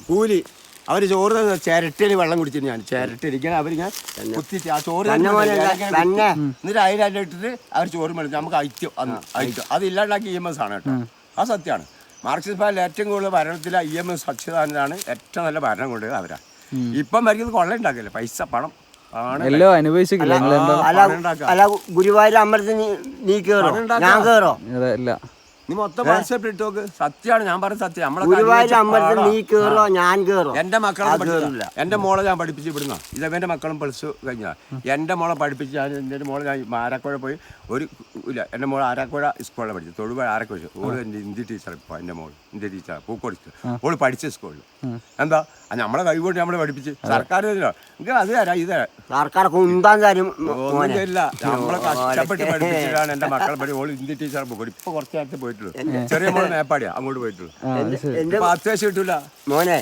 കൂലി അവർ ചോറ് ചിരട്ടയിൽ വെള്ളം കുടിച്ചിട്ട് ഞാൻ ചിരട്ടയിരിക്കാൻ അവരിങ്ങനെ കുത്തിച്ച് ആ ചോറ് എന്നിട്ട് അതിലെല്ലാം ഇട്ടിട്ട് അവർ ചോറ് മേടിച്ചു നമുക്ക് ഐക്യം ഐക്യം അത് ഇല്ലാണ്ടാക്കി EMS ആണ് കേട്ടോ. അത് സത്യമാണ്. മാർക്സിസ്റ്റ് പാർട്ടിയിൽ ഏറ്റവും കൂടുതൽ ഭരണത്തിലെ EMS അച്യുതാനന്ദനാണ് ഏറ്റവും നല്ല ഭരണം കൊണ്ടുപോയത് അവരാണ്. ഇപ്പം ഭരിക്കുന്നത് കൊള്ള ഉണ്ടാക്കില്ല പൈസ പണം എല്ലാം അനുഭവിച്ചില്ല. അല്ല ഗുരുവായൂർ അമ്പലത്തിന് നീ കേറോ ഞാൻ കേറോ നീ മൊത്തം വാട്സാപ്പിൽ ഇട്ട് നോക്ക്. സത്യമാണ് ഞാൻ പറഞ്ഞ സത്യം. നമ്മളെ ഗുരുവായൂർ അമ്പലത്തിൽ നീ കേറോ ഞാൻ കേറോ. എന്റെ മക്കളെ എന്റെ മോളെ ഞാൻ പഠിപ്പിച്ച് വിടുന്ന ഇതെന്റെ മക്കളും പഠിച്ചു കഴിഞ്ഞാൽ എന്റെ മോളെ പഠിപ്പിച്ച് ഞാൻ എൻ്റെ മോളെ ഞാൻ ആരാക്കോഴ പോയി ഒരു ഇല്ല എൻ്റെ മോൾ ആരാക്കോഴ സ്കൂളിൽ പഠിച്ചു തൊടുപുഴ ആരാക്കോഴ ഓള് എൻ്റെ ഹിന്ദി ടീച്ചർ ഇപ്പോൾ എൻ്റെ മോൾ ഹിന്ദി ടീച്ചർ പൂക്കോട് ഓള് പഠിച്ച സ്കൂളിൽ എന്താ നമ്മളെ കൈകൊണ്ട് നമ്മളെ പഠിപ്പിച്ച് സർക്കാർ എനിക്ക് അത് തരാം ഇത് സർക്കാർ കുന്താൻ തരും ഒന്നുമില്ല. നമ്മളെ കഷ്ടപ്പെട്ട് പഠിപ്പിച്ചിട്ടാണ് എൻ്റെ മക്കളെ പഠി ഓള് ഹിന്ദി ടീച്ചർ പൂക്കോട് ഇപ്പൊ കുറച്ച് നേരത്തെ പോയിട്ടുള്ളൂ. ചെറിയ മോള് മേപ്പാടിയാ അങ്ങോട്ട് പോയിട്ടുള്ളൂ. അത്യാവശ്യം കിട്ടൂല മോനെ.